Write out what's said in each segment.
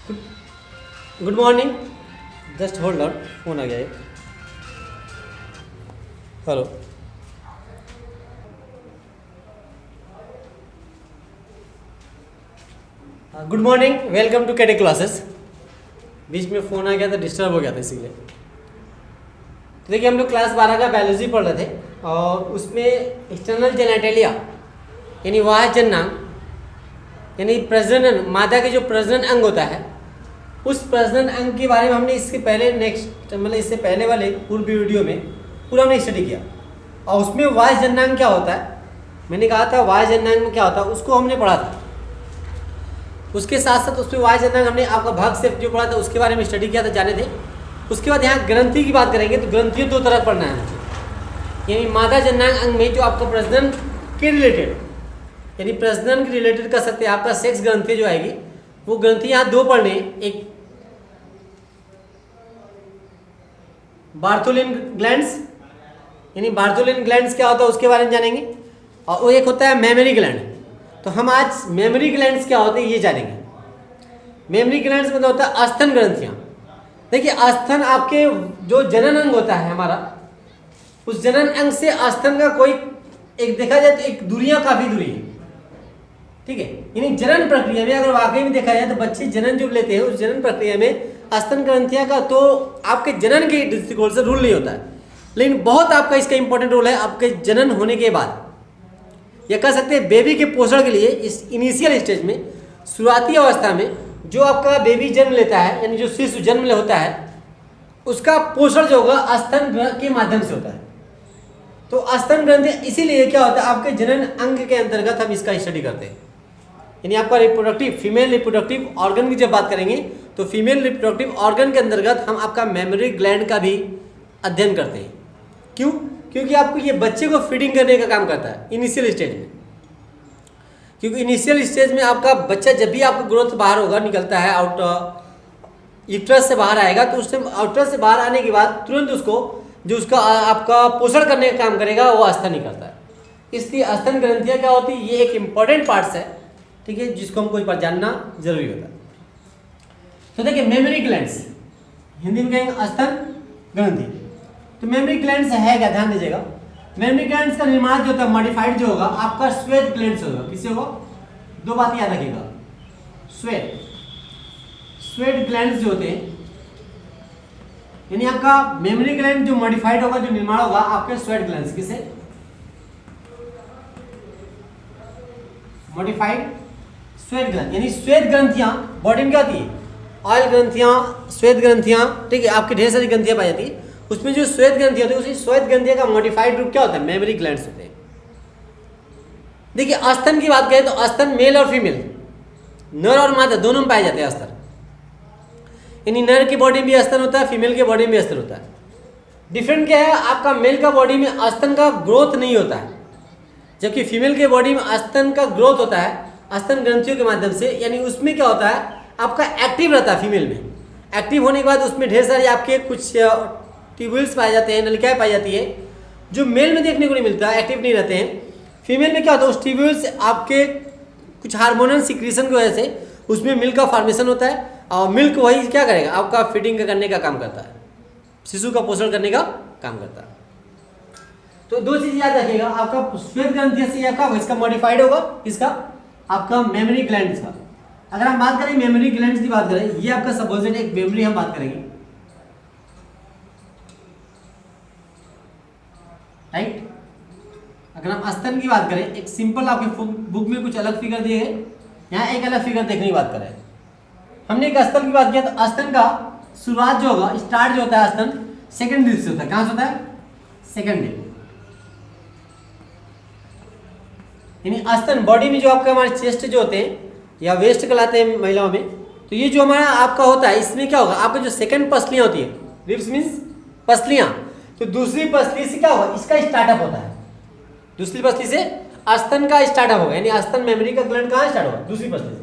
Good morning. Just hold on, phone आ गया है। Hello, good morning, welcome to Kate classes. बीच में फ़ोन आ गया था, डिस्टर्ब हो गया था इसीलिए। तो देखिए, हम लोग क्लास 12 का बायोलॉजी पढ़ रहे थे और उसमें एक्सटर्नल जेनेटेलिया यानी वाह जन्नांग यानी प्रजनन, मादा के जो प्रजनन अंग होता है उस प्रजनन अंग के बारे में हमने इसके पहले इससे पहले वाले पूर्व वीडियो में पूरा हमने स्टडी किया। और उसमें वाह जन्नांग क्या होता है, मैंने कहा था वाह जन्नांग में क्या होता है उसको हमने पढ़ा था। उसके साथ साथ उसमें वाह जन्नांग हमने आपका भाग से जो पढ़ा था उसके बारे में स्टडी किया था, जाने थे। उसके बाद यहाँ ग्रंथि की बात करेंगे तो ग्रंथियों दो तरह पढ़ना है मुझे, यानी मादा जन्नांग अंग में जो आपका प्रजनन के रिलेटेड यानी प्रजनन के रिलेटेड कर सकते हैं, आपका सेक्स ग्रंथि जो आएगी वो ग्रंथि यहाँ दो पढ़ने, एक बार्थोलिन ग्लैंड्स यानी बार्थोलिन ग्लैंड्स क्या होता है उसके बारे में जानेंगे, और वो एक होता है मेमोरी ग्लैंड। तो हम आज मेमोरी ग्लैंड्स क्या होते हैं ये जानेंगे। मेमोरी ग्लैंड्स मतलब होता है आस्थन ग्रंथियाँ। देखिए, आस्थन आपके जो जनन अंग होता है हमारा, उस जनन अंग से आस्थन का कोई एक देखा जाए तो एक दूरियां काफी दूरी है, ठीक है। यानी जनन प्रक्रिया में अगर वाकई में देखा जाए तो बच्चे जनन जो लेते हैं उस जनन प्रक्रिया में आस्थन ग्रंथियां का तो आपके जनन के दृष्टिकोण से रूल नहीं होता है, लेकिन बहुत आपका इसका इंपॉर्टेंट रोल है आपके जनन होने के बाद, या कह सकते हैं बेबी के पोषण के लिए। इस इनिशियल स्टेज में, शुरुआती अवस्था में जो आपका बेबी जन्म लेता है यानी जो शिशु जन्म होता है उसका पोषण जो होगा आस्थन के माध्यम से होता है। तो आस्थन ग्रंथि इसीलिए क्या होता है आपके जनन अंग के अंतर्गत हम इसका स्टडी करते हैं। यानी आपका रिप्रोडक्टिव फीमेल रिप्रोडक्टिव ऑर्गन की जब बात करेंगे तो फीमेल रिप्रोडक्टिव ऑर्गन के अंतर्गत हम आपका मेमोरी ग्लैंड का भी अध्ययन करते हैं। क्यों? क्योंकि आपको ये बच्चे को फीडिंग करने का काम करता है इनिशियल स्टेज में। क्योंकि इनिशियल स्टेज में आपका बच्चा जब भी आपका ग्रोथ बाहर होगा, निकलता है आउट यूट्रस से बाहर आएगा, तो उस टाइम आउटरस से बाहर आने के बाद तुरंत उसको जो उसका आपका पोषण करने का काम करेगा वो आस्थन ही करता है। इसलिए आस्थन ग्रंथियाँ क्या होती है, ये एक इंपॉर्टेंट पार्ट्स है, ठीक है, जिसको हमको एक बार जानना जरूरी होता है। तो देखिए, मेमोरी ग्लैंड्स हिंदी में कहेंगे आस्थन ग्रंथि। तो मेमोरी ग्लैंड्स है क्या, ध्यान दीजिएगा। मेमोरी ग्लैंड्स का निर्माण जो होता है मॉडिफाइड जो होगा आपका श्वेत ग्लैंड्स होगा। किससे होगा? दो बात याद रखिएगा, श्वेत ग्लैंड्स जो होते हैं यानी आपका मेमोरी ग्लैंड जो मॉडिफाइड होगा, जो निर्माण होगा आपके श्वेत ग्लैंड्स। किसे? मॉडिफाइड श्वेत ग्रंथि। यानी श्वेत ग्रंथियां बॉडी में क्या होती है? ऑयल ग्रंथियां, श्वेत ग्रंथियां, ठीक है, आपकी ढेर सारी ग्रंथियां पाई जाती है। उसमें जो श्वेत ग्रंथि होती है उसी श्वेत ग्रंथियों का मॉडिफाइड रूप क्या होता है? मेमोरी ग्लैंड्स होते हैं। देखिए, आस्थन की बात करें तो आस्थन मेल और फीमेल, नर और मादा दोनों में पाए जाते हैं आस्थन। यानी नर की बॉडी में भी आस्थन होता है, फीमेल की बॉडी में भी आस्थन होता है। डिफरेंट क्या है, आपका मेल का बॉडी में आस्थन का ग्रोथ नहीं होता है, जबकि फीमेल के बॉडी में आस्थन का ग्रोथ होता है आस्थन ग्रंथियों के माध्यम से। यानी उसमें क्या होता है आपका एक्टिव रहता है फीमेल में। एक्टिव होने के बाद उसमें ढेर सारी आपके कुछ ट्यूब्यूल्स पाए जाते हैं, नलिकाएं पाई जाती है, जो मेल में देखने को नहीं मिलता, एक्टिव नहीं रहते हैं। फीमेल में क्या होता है उस ट्यूब्यूल्स आपके कुछ हार्मोनल सिक्रीशन की वजह से उसमें मिल्क का फॉर्मेशन होता है, और मिल्क वही क्या करेगा आपका फीडिंग करने का काम करता है, शिशु का पोषण करने का काम करता है। तो दो चीज याद रखिएगा, आपका श्वेत ग्रंथि से क्या होगा, इसका मॉडिफाइड होगा, इसका आपका मेमोरी ग्लैंड्स का। अगर हम बात करें मेमोरी ग्लैंड्स की बात करें, ये आपका सपोजिट एक मेमोरी हम बात करेंगे, राइट। अगर हम आस्थन की बात करें, एक सिंपल आपके बुक में कुछ अलग फिगर दिए गए, यहाँ एक अलग फिगर देखने की बात करें। हमने एक आस्थन की बात किया तो आस्थन का शुरुआत जो होगा, स्टार्ट जो होता है आस्थन सेकंड रिब से होता है। कहां से होता है? Second rib. यानी आस्थन बॉडी में जो आपके हमारे चेस्ट जो होते हैं या वेस्ट कहलाते हैं महिलाओं में, तो ये जो हमारा आपका होता है इसमें क्या होगा आपके जो सेकंड पसलियां होती है, रिब्स मीन्स पसलियां, तो दूसरी पसली से क्या होगा इसका स्टार्टअप होता है। दूसरी पसली से आस्थन का स्टार्टअप होगा, यानी आस्थन मेमोरी का ग्लैंड कहाँ स्टार्ट होगा? दूसरी पसली से।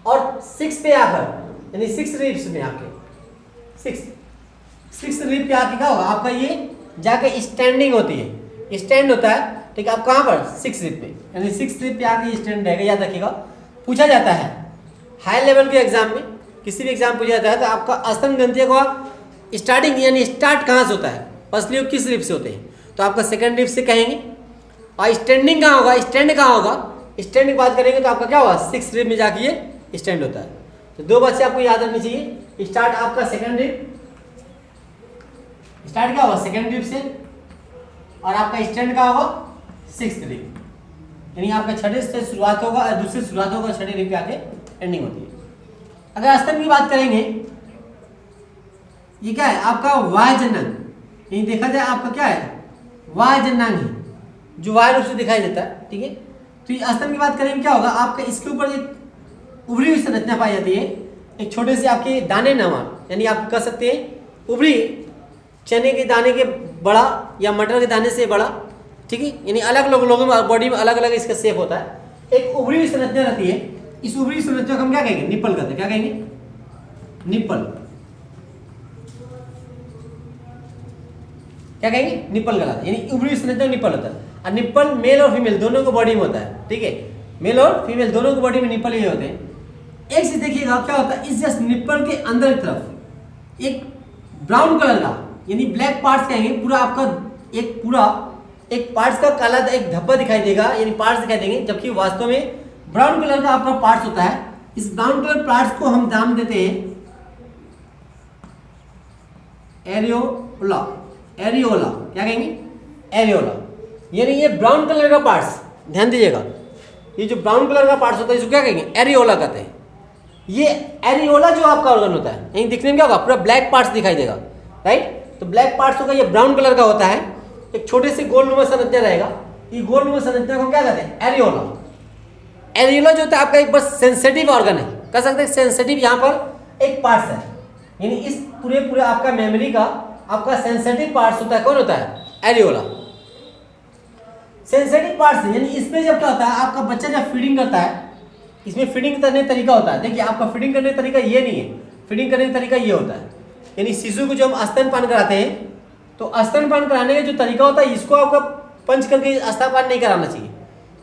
और 6 पे आकर यानी 6 रिब्स में आपके 6 रिब पे आके क्या होगा आपका ये जाके स्टैंडिंग होती है, स्टैंड होता है, ठीक है। आप कहाँ पर? 6 रिब पे, यानी 6 रिब पे आके स्टैंड रहेगा। याद रखिएगा, पूछा जाता है हाई लेवल के एग्जाम में किसी भी एग्जाम पूछा जाता है तो आपका स्तन ग्रंथियों का स्टार्टिंग यानी स्टार्ट कहाँ से होता है, फर्स्ट लिप किस लिप से होते हैं, तो आपका सेकंड लिप से कहेंगे। और स्टैंडिंग कहाँ होगा, स्टैंड कहाँ होगा, स्टैंड की बात करेंगे तो आपका क्या होगा, सिक्स लिप में जाके ये स्टैंड होता है। तो दो बात से आपको याद रखनी चाहिए, स्टार्ट आपका सेकंड लिप, स्टार्ट क्या होगा सेकंड लिप से, और आपका स्टैंड क्या होगा सिक्स लिप, यानी आपका छठे से शुरुआत होगा और दूसरे शुरुआत होगा, छठे लिप पे आके एंडिंग होती है। अगर स्तन की बात करेंगे, ये क्या है आपका वाय जनांग, यही देखा जाए आपका क्या है वाय जनांग है, जो वाय रूप से दिखाई देता है, ठीक है। तो ये स्तन की बात करेंगे क्या होगा, आपका इसके ऊपर एक उभरी हुई संरचना पाई जाती है, एक छोटे से आपके दाने नमा, यानी आप कह सकते हैं उभरी चने के दाने के बड़ा या मटर के दाने से बड़ा, ठीक है। यानी अलग अलग लोगों में बॉडी में अलग अलग इसका शेप होता है, एक उभरी हुई संरचना रहती है। इस उभरी संरचना को हम क्या कहेंगे, निप्पल कहते हैं। क्या कहेंगे, निप्पल। क्या कहेंगे, निप्पल कहलाता है, यानी उभरी हुई संरचना निप्पल होता है। और निप्पल मेल और फीमेल दोनों को बॉडी में होता है, ठीक है, मेल और फीमेल दोनों को बॉडी में निप्पल ही होते हैं। एक चीज देखिएगा क्या होता है, इस जस्ट निप्पल के अंदर की तरफ एक ब्राउन कलर का यानी ब्लैक पार्ट्स कहेंगे, पूरा आपका एक पार्ट्स का काला एक धब्बा दिखाई देगा, यानी पार्ट्स दिखाई देंगे, जबकि वास्तव में ब्राउन कलर का आपका पार्ट्स होता है। इस ब्राउन कलर पार्ट्स को हम नाम देते हैं एरियोला। एरियोला क्या कहेंगे, एरियोला, यानी ये ब्राउन कलर का पार्ट्स, ध्यान दीजिएगा, ये जो ब्राउन कलर का पार्ट्स होता है इसको क्या कहेंगे, एरियोला कहते हैं। ये एरियोला जो आपका ऑर्गन होता है, यही दिखने में क्या होगा, पूरा ब्लैक पार्ट्स दिखाई देगा, राइट। तो ब्लैक पार्ट्स होगा, ये ब्राउन कलर का होता है, एक छोटे से गोलनुमा संरचना रहेगा, ये गोलनुमा संरचना को क्या कहते हैं, एरियोला। एरियोला जो होता है आपका एक बस सेंसिटिव ऑर्गन है, कह सकते हैं सेंसिटिव, यहाँ पर एक पार्ट्स है, यानी इस पूरे आपका मेमोरी का आपका सेंसिटिव पार्ट्स होता है, कौन होता है, एरियोला। सेंसिटिव पार्ट्स यानी इसमें जब क्या होता है, आपका बच्चा जब फीडिंग करता है, इसमें फीडिंग करने का तरीका होता है। देखिए आपका फीडिंग करने का तरीका ये नहीं है, फीडिंग करने का तरीका ये होता है, यानी शिशु को जो हम स्तनपान कराते हैं, तो स्तनपान कराने का जो तरीका होता है, इसको आपका पंच करके स्तनपान नहीं कराना चाहिए,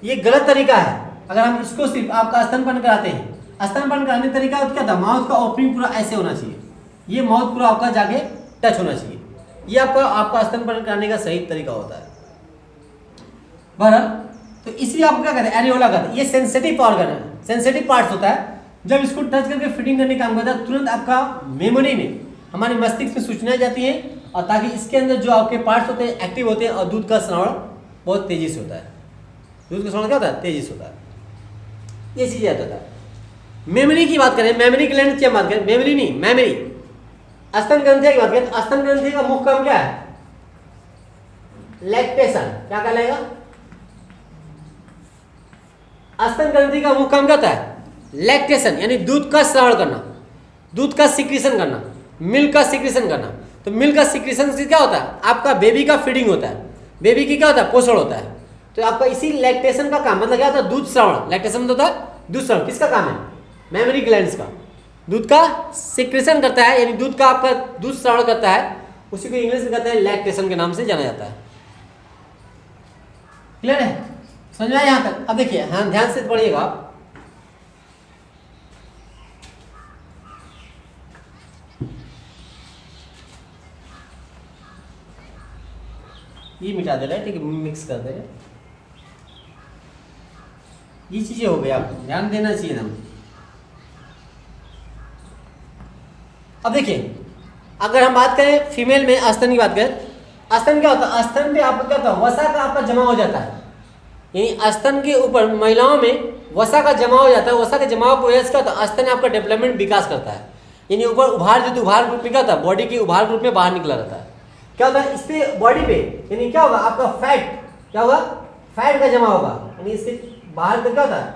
ये गलत तरीका है। अगर हम इसको सिर्फ आपका स्तनपान कराते हैं, स्तनपान कराने का तरीका क्या था, माउथ का ओपनिंग पूरा ऐसे होना चाहिए, ये माउथ पूरा आपका जाके टच होना चाहिए, ये आपका स्तनपान कराने का सही तरीका होता है। बराबर, तो इसलिए आपको क्या कहते हैं, एरियोला कहते हैं। ये सेंसिटिव ऑर्गन है, सेंसिटिव पार्ट्स होता है, जब इसको टच करके फिटिंग करने का काम करता है, तुरंत आपका मेमोरी में, हमारे मस्तिष्क में सूचनाएं जाती हैं, और ताकि इसके अंदर जो आपके पार्ट्स होते हैं एक्टिव होते हैं, और दूध का श्रवण बहुत तेजी से होता है। दूध का श्रवण क्या होता है, तेजी से होता है, ये चीज याद होता है। मेमोरी की बात करें, मेमोरी ग्लैंड की बात करें, मेमोरी नहीं, मेमोरी, स्तन ग्रंथि की बात करें, स्तन ग्रंथि का मुख्य काम क्या है, लैक्टेशन। क्या कहलाएगा, स्तन ग्रंथि का मुख्य काम क्या होता है, लैक्टेशन, यानी दूध का श्रवण करना, दूध का सिक्रीशन करना, मिल्क का सिक्रीशन करना। तो मिल्क का सिक्रीशन से क्या होता है, आपका बेबी का फीडिंग होता है, बेबी की क्या होता है, पोषण होता है। तो आपका इसी लैक्टेशन का काम, मतलब क्या होता है, दूध श्रवण। लैक्टेशन होता है दूध श्रवण, किसका काम है, मेमोरी ग्लैंड्स का, दूध का सिक्रीशन करता है, यानी दूध का आपका दूध श्रवण करता है, उसी को इंग्लिश में कहते हैं लैक्टेशन के नाम से जाना जाता है। क्लियर है, समझ में आया यहाँ तक। अब देखिए, हाँ ध्यान से पढ़िएगा आप, ये मिटा दे रहा है, ठीक है, मिक्स कर दे रहे, ये चीजें हो गई, आपको ध्यान देना चाहिए ना। अब देखिए, अगर हम बात करें फीमेल में स्तन की बात करें, स्तन क्या होता है, स्तन पे आपका क्या होता है, वसा का आपका जमा हो जाता है, यानी स्तन के ऊपर महिलाओं में वसा का जमा हो जाता है। वसा के जमाव की वजह से क्या होता है, स्तन आपका डेवलपमेंट विकास करता है, यानी ऊपर उभार ग्रुप में क्या होता है, बॉडी के उभार ग्रुप में बाहर निकला रहता है। क्या होता है, इस पे बॉडी पे यानी क्या होगा, आपका फैट, क्या होगा, फैट का जमा होगा, यानी इसके बाहर का क्या होता है,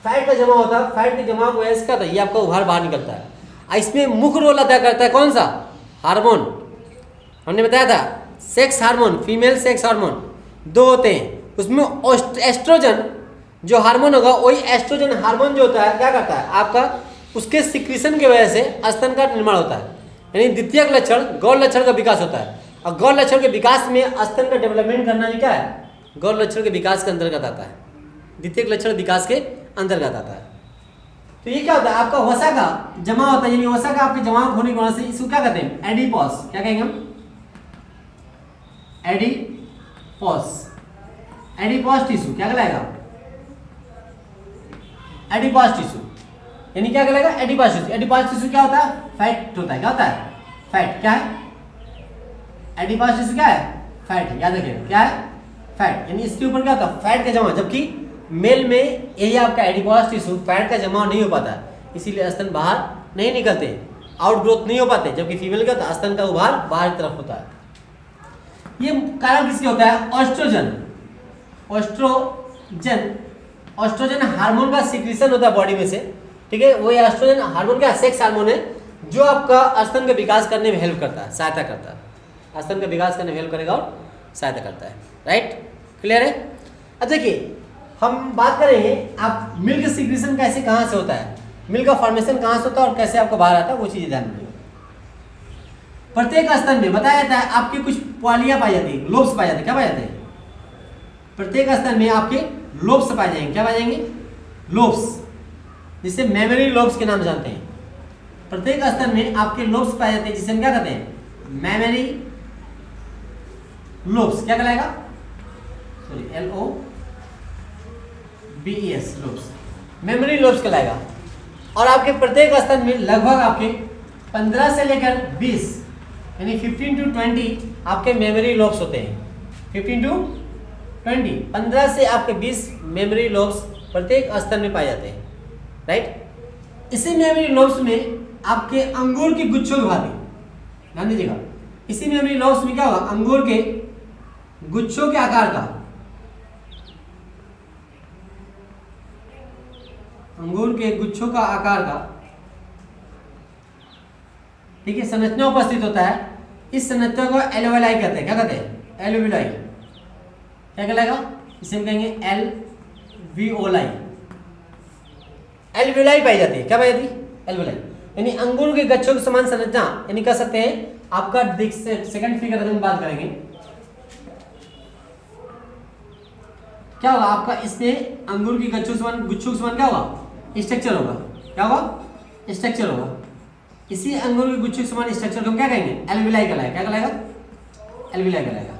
फैट का जमा होता है। फैट के जमा की वजह से क्या होता है, ये आपका उभार बाहर निकलता है। इसमें मुख्य रोल अदा करता है कौन सा, हार्मोन, हमने बताया था, sex hormone, female sex hormone दो होते हैं, उसमें एस्ट्रोजन जो हार्मोन होगा, वही एस्ट्रोजन हार्मोन जो होता है क्या करता है, आपका उसके सिक्रीशन की वजह से स्तन का निर्माण होता है, यानी द्वितीयक लक्षण गौर लक्षण का विकास होता है। और गौर लक्षण के विकास में स्तन का डेवलपमेंट करना भी क्या है, गौर लक्षण के विकास के अंतर्गत आता है, द्वितीयक लक्षण विकास के अंतर्गत आता है। तो ये क्या होता है, आपका वसा का जमा होता है, यानी वसा का आपके जमा होने की वजह से इसको क्या कहते हैं, एडिपोस। क्या कहेंगे हम, एडिपोस। एडिपोस टिश्यू क्या कहलाएगा, एडिपोस टिश्यू, यानी क्या कहलाएगा, एडिपोस टिश्यू। एडिपोस टिश्यू क्या होता है, फैट होता है। क्या होता है, फैट। क्या है, एडिपोस टिश्यू क्या है, फैट। याद रखिएगा क्या है, फैट। यानी इसके ऊपर क्या होता है, फैट का जमा। जबकि मेल में यही आपका एडिपोस टिश्यू फैट का जमा नहीं हो पाता, इसीलिए स्तन बाहर नहीं निकलते, आउट ग्रोथ नहीं हो पाते। जबकि फीमेल का होता है, स्तन का उभार बाहर की तरफ होता है। ये कारण किसके होता है, ऑस्ट्रोजन। ऑस्ट्रोजन हार्मोन का सिक्रीशन होता है बॉडी में से, ठीक है। वो एस्ट्रोजन हार्मोन क्या, सेक्स हार्मोन है, जो आपका स्तन का विकास करने में हेल्प करता है, सहायता करता है। स्तन का विकास करने में हेल्प करेगा और सहायता करता है। राइट, क्लियर है। अब देखिए हम बात करेंगे आप मिल्क सिक्रीशन कैसे, कहाँ से होता है, मिल्क का फॉर्मेशन कहाँ से होता है और कैसे आपको बाहर आता है, वो चीज़ ध्यान रखिएगा। प्रत्येक स्तन में बताया जाता है आपके कुछ पॉलियां पाई जाती है, लोब्स पाए जाते हैं। क्या पाए जाते हैं, प्रत्येक स्तन में आपके लोब्स पाए जाएंगे। क्या पाए जाएंगे, लोब्स, जिसे मेमोरी लोब्स के नाम जानते हैं। प्रत्येक स्तन में आपके लोब्स पाए जाते हैं, जिसे हम क्या कहते हैं, मेमोरी लोब्स। क्या कहलाएगा, sorry LOBES, lobes, memory lobes कहलाएगा। और आपके प्रत्येक स्तन में लगभग आपके 15 से लेकर 20 यानी 15 to 20 आपके मेमोरी लोब्स होते हैं। 15 to 20, 15 से आपके 20 मेमोरी लोब्स प्रत्येक स्तन में पाए जाते हैं। राइट, इसी मेमोरी लोब्स में आपके अंगूर की गुच्छों की भांति, ध्यान दीजिएगा, इसी मेमोरी लोब्स में क्या होगा, अंगूर के गुच्छों के आकार का, अंगूर के गुच्छों का आकार का, ठीक है, संरचना उपस्थित होता है। इस संरचना को एल्वेलाई कहते हैं। क्या कहते हैं, एल्वेलाई। क्या कहलाएगा, इसे हम कहेंगे एल्वियोलाई। एल्वियोलाई पाई जाती है। क्या पाई जाती है, एल्वियोलाई, यानी अंगूर के गुच्छों के समान संरचना, यानी कह सकते हैं आपका सेकंड फिगर अगर हम बात करेंगे, क्या होगा आपका, इसमें अंगूर की गुच्छों के समान क्या होगा, स्ट्रक्चर होगा। क्या होगा, स्ट्रक्चर होगा। इसी अंगूर के गुच्छों के समान स्ट्रक्चर को हम क्या कहेंगे, एल्वियोलाई कहलाएगा। क्या कहलाएगा, एल्वियोलाई कहलाएगा।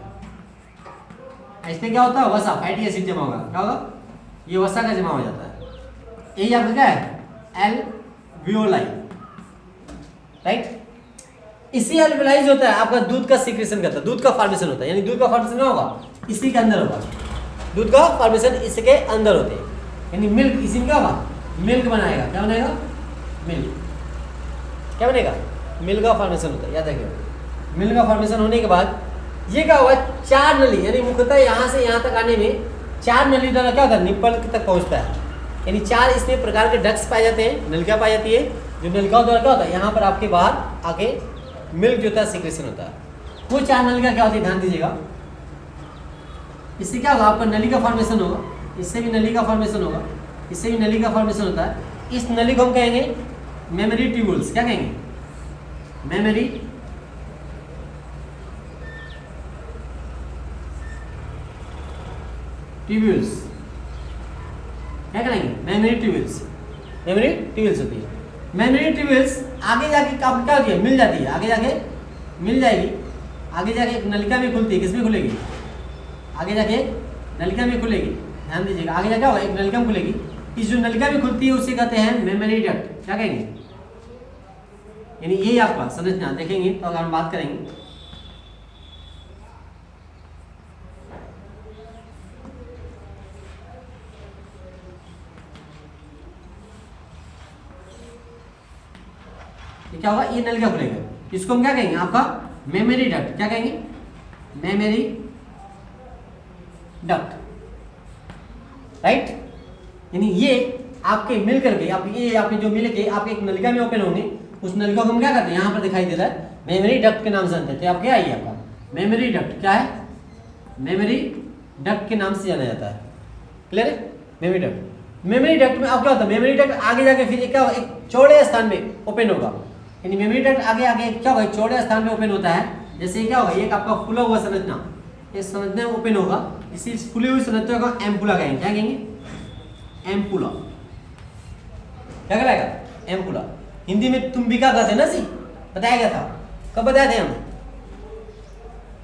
इसमें क्या होता है, वसा, फैटी एसिड जमा होगा। क्या होगा, ये वसा का जमा हो जाता है। यही आपका क्या है, एल्वियोलाई। राइट, इसी एल्वियोलाई जो होता है आपका दूध का सिक्रेशन करता है, दूध का फॉर्मेशन होता है। यानी दूध का फॉर्मेशन क्या होगा, इसी के अंदर होगा। दूध का फॉर्मेशन इसके अंदर होते हैं, यानी मिल्क इसी में क्या होगा, मिल्क बनाएगा। क्या बनाएगा, मिल्क। क्या बनेगा, मिल्क का फॉर्मेशन होता है। याद रखिएगा, मिल्क का फॉर्मेशन होने के बाद ये क्या होगा, 4 नली, यानी मुख्यतः यहाँ से यहाँ तक आने में 4 नली द्वारा क्या होता है, निप्पल तक पहुँचता है। यानी 4 इसमें प्रकार के डक्स पाए जाते हैं, नलिका पाई जाती है, जो नलिकाओं द्वारा क्या होता है, यहाँ पर आपके बाहर आके मिल्क जो होता है सिक्रेशन होता है। वो 4 नलिका क्या होती है, ध्यान दीजिएगा। इससे क्या होगा, आपका नली का फॉर्मेशन होगा, इससे भी नली का फॉर्मेशन होगा, इससे भी नली का फॉर्मेशन होता है। इस नली को हम कहेंगे मेमोरी ट्यूब्यूल्स। क्या कहेंगे, मेमोरी ट्यूब्यूल्स। क्या करेंगे, मेमोरी ट्यूब्यूल्स। मेमोरी ट्यूब्यूल्स होती है। मेमोरी ट्यूब्यूल्स आगे जाके क्या होती है, मिल जाती है, आगे जाके मिल जाएगी, आगे जाके एक नलिका में खुलती है। किसमें खुलेगी, आगे जाके नलिका में खुलेगी। ध्यान दीजिएगा, आगे जाके होगा एक नलिका में खुलेगी। इस जो नलिका में खुलती है उसे कहते हैं मेमोरी डक्ट। क्या कहेंगे, यानी यही आपका संरचना देखेंगे तो अगर हम बात करेंगे, ये क्या होगा, ये नलिका खुलेगा, इसको हम क्या कहेंगे, आपका मेमोरी डक्ट। क्या कहेंगे, मेमोरी डक्ट। राइट, यानी ये आपके मिल करके ये आपके जो मिल के आपके एक नलिका में ओपन होंगे, उस नलिका को हम क्या करते हैं, यहाँ पर दिखाई दे रहा है मेमोरी डक्ट के नाम से जानते हैं। तो आप क्या आइए, आपका मेमोरी डक्ट क्या है, मेमोरी डक्ट के नाम से जाना जाता है। क्लियर है, मेमोरी डक्ट। मेमोरी डक्ट में आप क्या होता है, मेमोरी डक्ट आगे जाके फिर क्या होगा, एक चौड़े स्थान में ओपन होगा। यानी मेमोरी डक्ट आगे आगे क्या होगा, चौड़े स्थान में ओपन होता है। जैसे क्या होगा, एक आपका फुला हुआ संरचना, ये संरचना ओपन होगा, इसी फुली हुई संरचना को एम्पुला कहेंगे। क्या कहेंगे, एम्पुला। क्या कहलाएगा? एम्पुला। हिंदी में तुम भी क्या कहते हैं ना सी, बताया गया था, कब बताए थे हम?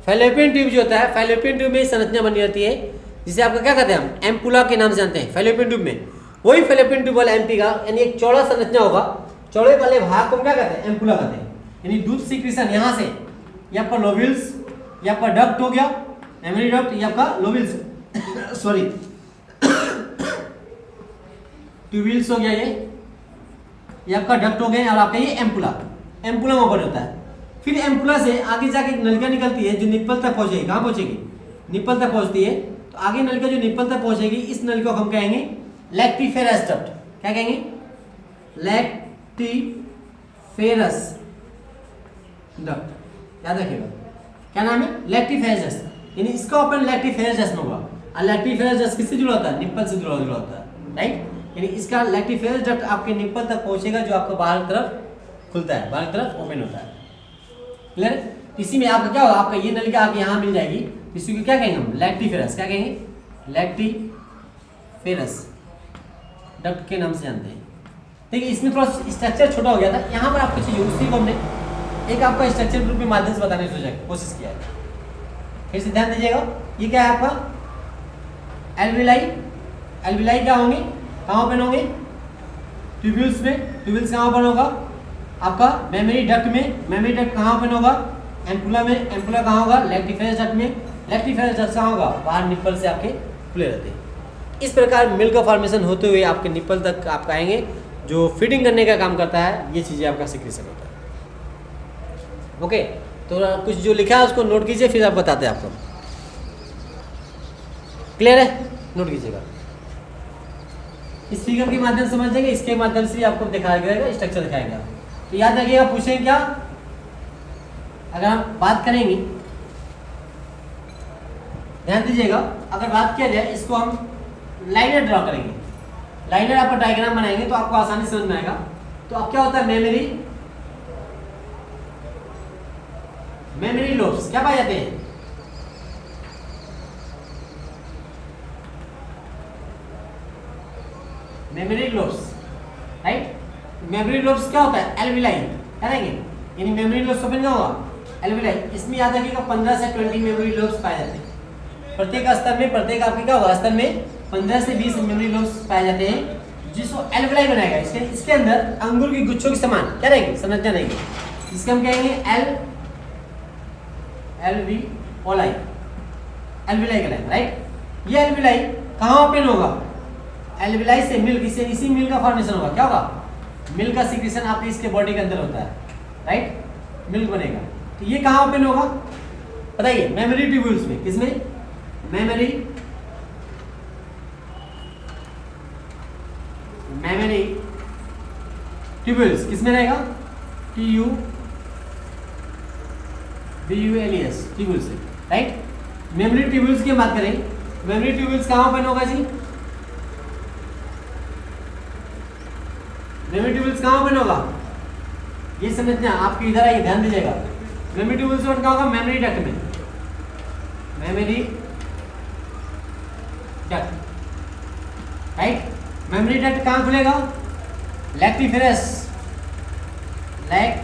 फैलोपियन ट्यूब जो होता है, फैलोपियन ट्यूब में संरचना बनी रहती है जिसे आपका क्या कहते हैं हम? एम्पुला के नाम से जानते हैं। फैलोपियन ट्यूब में वही फैलोपियन ट्यूब वाला एमपी का यानी एक चौड़ा संरचना होगा, चौड़े वाले भाग को क्या कहते हैं? एम्पुला कहते हैं। यानी दूध सिक्रीशन यहाँ से, ये आपका लोब्यूल्स, ये आपका डक्ट हो गया, मेमोरी डक्ट, ये आपका लोब्यूल्स सॉरी ट्यूबिल्स हो गया, ये आपका डक्ट हो गया, और आपका ये एम्पुला, एम्पुला में ओपन होता है। फिर एम्पुला से आगे जाके एक नलिका निकलती है जो निप्पल तक पहुंचेगी। कहाँ पहुंचेगी? निप्पल तक पहुंचती है। तो आगे नलिका जो निप्पल तक पहुंचेगी, इस नलिका को हम कहेंगे लैक्टिफेरस डक्ट। क्या कहेंगे? लैक्टिफेरस डक्ट, याद रखिएगा। क्या नाम है? Lactiferous duct. यानी इसका ओपन लैक्टिफेरस डक्ट में होगा। और लैक्टिफेरस डक्ट किससे जुड़ा होता है? निप्पल से जुड़ा होता है, राइट। यानी इसका लैक्टिफेरस डक्ट आपके निप्पल तक पहुंचेगा जो आपको बाहर की तरफ खुलता है, बाहर की तरफ ओपन होता है। क्लियर? इसी में आपका क्या होगा? आपका ये नलिका आके यहाँ मिल जाएगी, इसी को क्या कहेंगे हम? लैक्टिफेरस। क्या कहेंगे? लैक्टिफेरस डक्ट के नाम से जानते हैं। देखिए इसमें थोड़ा स्ट्रक्चर छोटा हो गया था, यहाँ पर आपको चीज़ उसी को हमने एक आपका स्ट्रक्चर ग्रुप के माध्यम से बताने की कोशिश किया है। फिर से ध्यान दीजिएगा, ये क्या है आपका? एल्विलाई। एल्विलाई क्या होंगे? कहाँ ओपन होंगे? ट्यूब्यूल्स में। ट्यूब्यूल्स कहाँ ओपन होगा? आपका मेमोरी डक्ट में। मेमोरी डक्ट कहाँ ओपन होगा? एम्पुला में। एम्पुला कहाँ होगा? लैक्टिफेरस डक्ट में। लैक्टिफेरस डक्ट कहाँ होगा? बाहर निप्पल से आपके खुले रहते हैं। इस प्रकार मिल्क का फॉर्मेशन होते हुए आपके निप्पल तक आप आएंगे, जो फीडिंग करने का काम करता है। ये चीज़ें आपका सिक्रीशन होता है। ओके, तो कुछ जो लिखा है उसको नोट कीजिए, फिर आप बताते हैं आपको। क्लियर है? नोट कीजिएगा। इस फिगर के माध्यम से समझ जाएंगे, इसके माध्यम से आपको दिखाया जाएगा, स्ट्रक्चर दिखाएगा। तो याद रखिएगा, पूछेंगे क्या? अगर हम बात करेंगे, ध्यान दीजिएगा, अगर बात किया जाए, इसको हम लाइनर ड्रॉ करेंगे। लाइनर आपका डायग्राम बनाएंगे तो आपको आसानी समझ में आएगा। तो अब क्या होता है? मेमोरी लोब्स क्या पाए जाते हैं? Memory lobes, right. Memory lobes क्या होता है? एल्विलाई। क्या रहेंगे? यानी मेमोरी लोब्स ओपन क्या होगा? एल्विलाई। इसमें याद रखिएगा 15 से 20 मेमोरी लोब्स पाए जाते हैं प्रत्येक स्तर में। प्रत्येक आपके क्या होगा? स्तर में 15 से 20 मेमोरी लोब्स पाए जाते हैं, जिसको एल्विलाई बनाएगा। इसके अंदर अंगूर की गुच्छों के समान क्या रहेगी? संरचना रहेगी, जिसके हम कहेंगे एल्वियोलाई। एल्विलाई कहलाएगा, राइट। ये एल्विलाई कहाँ ओपन होगा? एल्विलाई से मिल्क, इसी मिल्क का फॉर्मेशन होगा। क्या होगा? मिल्क का सिक्रीशन आपके इसके बॉडी के अंदर होता है, राइट। मिल्क बनेगा। तो ये कहाँ ओपन होगा? बताइए। मेमोरी ट्यूब्यूल्स में। किसमें? मेमोरी ट्यूब्यूल्स किसमें रहेगा? TUBULS ट्यूब्यूल्स से, राइट। मेमोरी ट्यूब्यूल्स की बात करें, मेमोरी ट्यूब्यूल्स कहाँ ओपन होगा जी? मेमोरी ट्यूब्यूल्स कहाँ ओपन होगा? ये समझना आपकी इधर आइए, ध्यान दीजिएगा। मेमोरी ट्यूब्यूल्स ओपन कहाँ होगा? मेमोरी डक्ट में। Memory duct, right. Memory duct कहाँ खुलेगा? लैक्टिफेरस। राइट।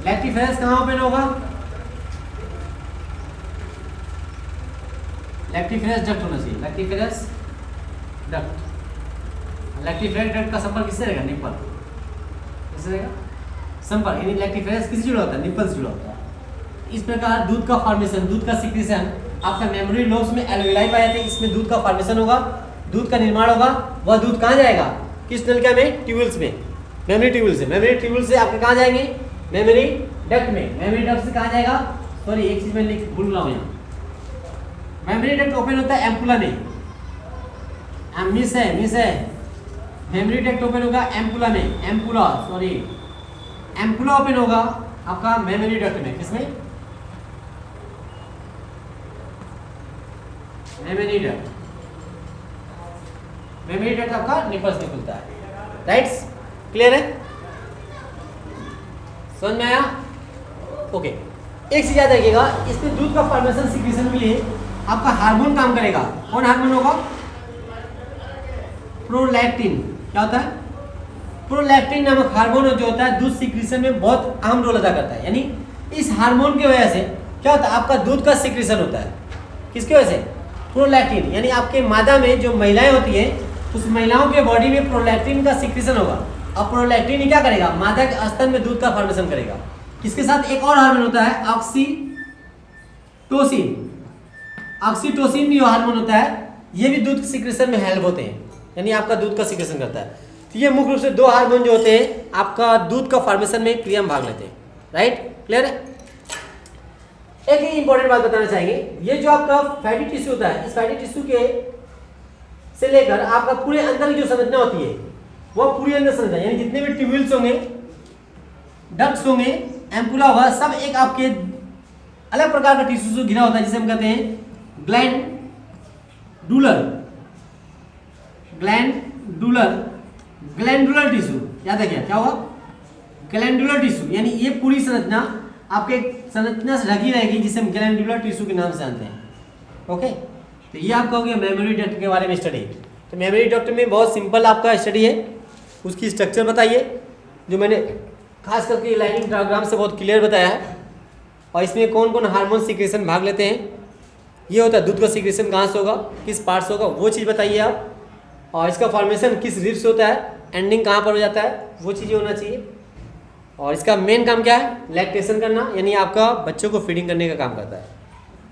लैक्टिफेरस कहाँ ओपन होगा? लैक्टिफेरस डक्ट होना चाहिए। Lactiferous duct. लैक्टिफेरस डक्ट का संपर्क किससे रहेगा? निप्पल। किससे रहेगा? संपर्क, यानी लैक्टिफेरस किससे जुड़ा होता है? निप्पल से जुड़ा होता है। इस प्रकार दूध का फॉर्मेशन, दूध का सिक्रीशन आपका मेमोरी लोब्स में एल्वियोलाई पाए जाते हैं। इसमें दूध का फॉर्मेशन होगा, दूध का निर्माण होगा। वह दूध कहाँ जाएगा? किस नलिका में? ट्यूब्यूल्स में। मेमोरी ट्यूब्यूल से। मेमोरी ट्यूब्यूल से आपके कहाँ जाएंगे? मेमोरी डक्ट में। मेमोरी डक्ट से कहाँ जाएगा? सॉरी, एक चीज मैं भूल रहा हूँ यहाँ। मेमोरी डक्ट ओपन होता है एम्पुला में। मिस है। मेमोरी डक्ट ओपन होगा एम्पुला में। एम्पुला ओपन होगा आपका मेमोरी डक्ट में। किसमें? Memory duct. मेमोरी डक्ट आपका निप्पल से खुलता है, राइट। क्लियर है? समझ में आया? ओके। एक चीज याद रखिएगा, इसमें दूध का फॉर्मेशन सिक्रीशन के लिए आपका हार्मोन काम करेगा। कौन हार्मोन होगा? प्रोलैक्टिन। क्या होता है? प्रोलैक्टिन नामक हार्मोन जो होता है दूध सिक्रीशन में बहुत अहम रोल अदा करता है। यानी इस हार्मोन की वजह से क्या होता है, आपका दूध का सिक्रीशन होता है। किसकी वजह से? प्रोलैक्टिन। यानी आपके मादा में जो महिलाएं होती हैं उस महिलाओं के बॉडी में प्रोलैक्टिन का सिक्रीशन होगा। अब प्रोलैक्टिन क्या करेगा? मादा के स्तन में दूध का फॉर्मेशन करेगा। इसके साथ एक और हार्मोन होता है ऑक्सीटोसिन। ऑक्सीटोसिन भी हार्मोन होता है, ये भी दूध सिक्रेशन में हेल्प होते हैं, यानी आपका दूध का सिक्रेशन करता है। तो ये मुख्य रूप से दो हार्मोन जो होते हैं आपका दूध का फॉर्मेशन में क्रिया में भाग लेते हैं। राइट, क्लियर है? एक ही इंपॉर्टेंट बात बताना चाहेंगे, ये जो आपका फैटी टिश्यू होता है, इस फैटी टिश्यू के से लेकर आपका पूरे अंदर की जो संरचना होती है वो पूरी अंदर संरचना, यानी जितने भी ट्यूब्यूल्स होंगे, डक्ट्स होंगे, एम्पुला होगा, सब एक आपके अलग प्रकार का टिश्यू से घिरा होता है, जिसे हम कहते हैं ग्लैंडुलर टिश्यू। याद है क्या होगा? ग्लैंडुलर टिश्यू, यानी ये पूरी संरचना आपके संरचना से ढकी रहेगी, जिसे हम ग्लैंडुलर टिश्यू के नाम से जानते हैं। ओके, तो ये आपका हो गया मेमोरी डक्ट के बारे में स्टडी। तो मेमोरी डक्ट में बहुत सिंपल आपका स्टडी है, उसकी स्ट्रक्चर बताइए, जो मैंने खास करके लाइनिंग डायग्राम से बहुत क्लियर बताया है। और इसमें कौन कौन हार्मोन सिक्रेशन भाग लेते हैं, ये होता है दूध का सिक्रेशन कहाँ से होगा, किस पार्ट से होगा, वो चीज़ बताइए आप। और इसका फॉर्मेशन किस रिब से होता है, एंडिंग कहाँ पर हो जाता है, वो चीज़ें होना चाहिए। और इसका मेन काम क्या है? लैक्टेशन करना, यानी आपका बच्चों को फीडिंग करने का काम करता है,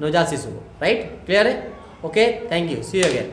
नवजात शिशु को। राइट, क्लियर है? Okay, thank you, see you again.